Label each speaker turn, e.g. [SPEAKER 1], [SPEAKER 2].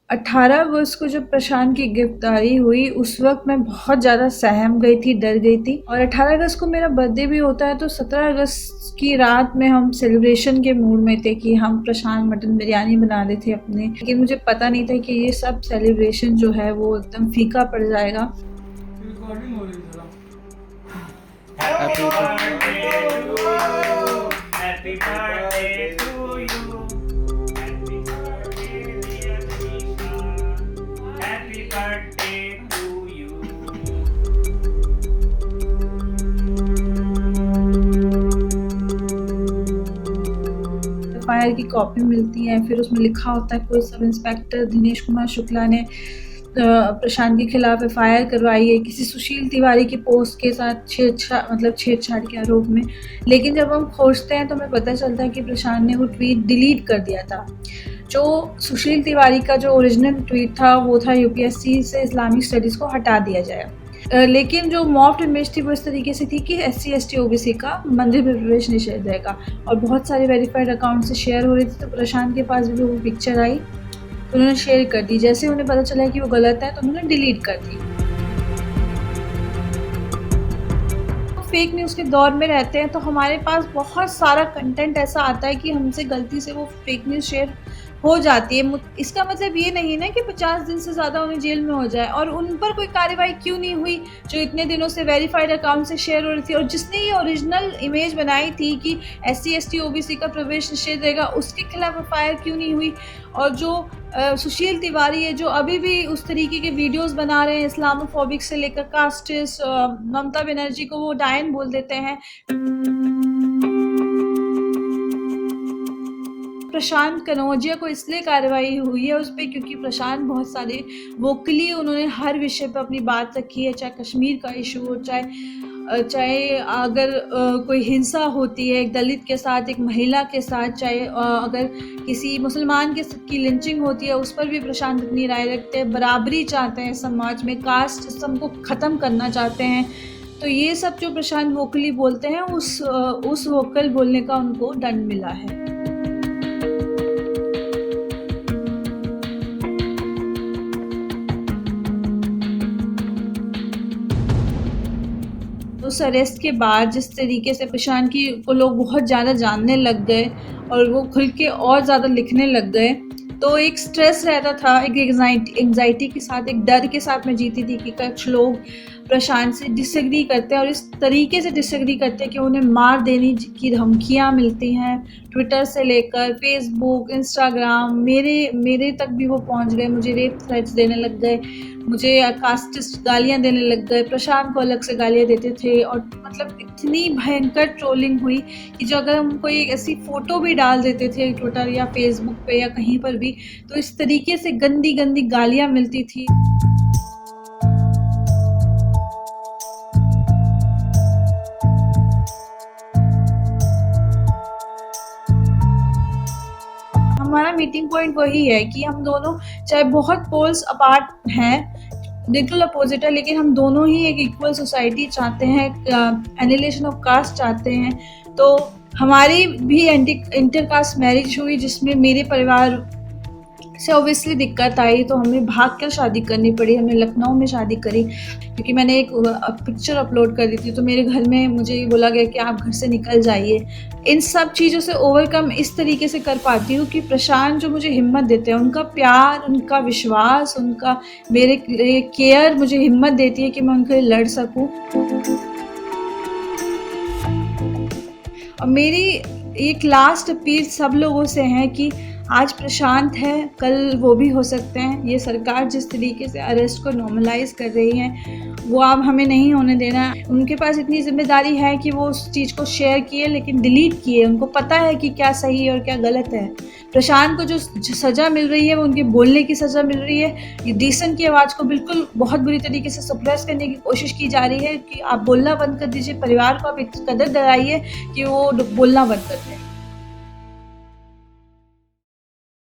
[SPEAKER 1] 18 अगस्त को जब प्रशांत की गिरफ्तारी हुई, उस वक़्त मैं बहुत ज़्यादा सहम गई थी, डर गई थी। और 18 अगस्त को मेरा बर्थडे भी होता है, तो 17 अगस्त की रात में हम सेलिब्रेशन के मूड में थे कि हम प्रशांत मटन बिरयानी बना रहे थे अपने। लेकिन मुझे पता नहीं था कि ये सब सेलिब्रेशन जो है वो एकदम फीका पड़ जाएगा।
[SPEAKER 2] रिकॉर्डिंग हो रही है जरा।
[SPEAKER 3] Happy
[SPEAKER 4] Happy birthday to you. Happy birthday, dear Nisha. Happy birthday to you.
[SPEAKER 1] FIR की कॉपी मिलती है, फिर उसमें लिखा होता है police sub inspector Dinesh Kumar Shukla ने प्रशांत के खिलाफ एफआईआर करवाई है किसी सुशील तिवारी की पोस्ट के साथ छेड़छाड़ के आरोप में। लेकिन जब हम खोजते हैं तो हमें पता चलता है कि प्रशांत ने वो ट्वीट डिलीट कर दिया था। जो सुशील तिवारी का जो ओरिजिनल ट्वीट था वो था यूपीएससी से इस्लामिक स्टडीज़ को हटा दिया जाए। लेकिन जो मॉफ्ड इमेज थी वो इस तरीके से थी कि SC ST OBC का मंदिर में प्रवेश निषेध रहेगा, और बहुत सारे वेरीफाइड अकाउंट से शेयर हो रही थी। तो प्रशांत के पास भी वो पिक्चर आई तो उन्होंने शेयर कर दी। जैसे उन्हें पता चला कि वो गलत है तो उन्होंने डिलीट कर दी। फेक न्यूज़ के दौर में रहते हैं तो हमारे पास बहुत सारा कंटेंट ऐसा आता है कि हमसे गलती से वो फेक न्यूज़ शेयर हो जाती है। इसका मतलब ये नहीं ना कि 50 दिन से ज़्यादा उन्हें जेल में हो जाए। और उन पर कोई कार्रवाई क्यों नहीं हुई जो इतने दिनों से वेरीफाइड अकाउंट से शेयर हो रही थी, और जिसने ये ओरिजिनल इमेज बनाई थी कि SC ST OBC का प्रवेश निषेध रहेगा, उसके खिलाफ एफआईआर क्यों नहीं हुई। और जो सुशील तिवारी है जो अभी भी उस तरीके के वीडियोस बना रहे हैं इस्लामोफोबिक से लेकर कास्टिस्ट, ममता बनर्जी को वो डायन बोल देते हैं। प्रशांत कनौजिया को इसलिए कार्रवाई हुई है उस पर क्योंकि प्रशांत बहुत सारे वोकली उन्होंने हर विषय पर अपनी बात रखी है, चाहे कश्मीर का इशू हो, चाहे अगर कोई हिंसा होती है एक दलित के साथ, एक महिला के साथ, चाहे अगर किसी मुसलमान की लिंचिंग होती है उस पर भी प्रशांत अपनी राय रखते हैं। बराबरी चाहते हैं समाज में, कास्ट सिस्टम को ख़त्म करना चाहते हैं। तो ये सब जो प्रशांत वोकली बोलते हैं उस वोकल बोलने का उनको दंड मिला है। उस अरेस्ट के बाद जिस तरीके से प्रशांत को लोग बहुत ज़्यादा जानने लग गए और वो खुल के और ज़्यादा लिखने लग गए, तो एक स्ट्रेस रहता था, एक एंग्जाइटी के साथ, एक डर के साथ मैं जीती थी कि कुछ लोग प्रशांत से डिसएग्री करते हैं और इस तरीके से डिसएग्री करते हैं कि उन्हें मार देने की धमकियाँ मिलती हैं। ट्विटर से लेकर फेसबुक, इंस्टाग्राम, मेरे तक भी वो पहुंच गए। मुझे रेप थ्रेट्स देने लग गए, मुझे कास्टिस्ट गालियाँ देने लग गए, प्रशांत को अलग से गालियाँ देते थे। और मतलब इतनी भयंकर ट्रोलिंग हुई कि जो अगर हम कोई ऐसी फ़ोटो भी डाल देते थे ट्विटर या फेसबुक पे या कहीं पर भी, तो इस तरीके से गंदी गंदी गालियाँ मिलती थी। हमारा मीटिंग पॉइंट वही है कि हम दोनों चाहे बहुत पोल्स अपार्ट हैं, लिटिल अपोजिट है, लेकिन हम दोनों ही एक इक्वल सोसाइटी चाहते हैं, एनिलेशन ऑफ कास्ट चाहते हैं। तो हमारी भी इंटरकास्ट मैरिज हुई जिसमें मेरे परिवार से ऑब्वियसली दिक्कत आई, तो हमें भाग कर शादी करनी पड़ी। हमने लखनऊ में शादी करी क्योंकि मैंने एक पिक्चर अपलोड कर दी थी, तो मेरे घर में मुझे ये बोला गया कि आप घर से निकल जाइए। इन सब चीज़ों से ओवरकम इस तरीके से कर पाती हूँ कि प्रशांत जो मुझे हिम्मत देते हैं, उनका प्यार, उनका विश्वास, उनका मेरे लिए केयर मुझे हिम्मत देती है कि मैं उनके लिए लड़ सकूँ। और मेरी एक लास्ट अपील सब लोगों से है कि आज प्रशांत है, कल वो भी हो सकते हैं। ये सरकार जिस तरीके से अरेस्ट को नॉर्मलाइज कर रही है वो अब हमें नहीं होने देना। उनके पास इतनी जिम्मेदारी है कि वो उस चीज़ को शेयर किए लेकिन डिलीट किए। उनको पता है कि क्या सही है और क्या गलत है। प्रशांत को जो सज़ा मिल रही है वो उनके बोलने की सज़ा मिल रही है। ये डिसेंट की आवाज़ को बिल्कुल बहुत बुरी तरीके से सप्रेस करने की कोशिश की जा रही है कि आप बोलना बंद कर दीजिए। परिवार को आप इस कदर डराइए कि वो बोलना बंद कर दें।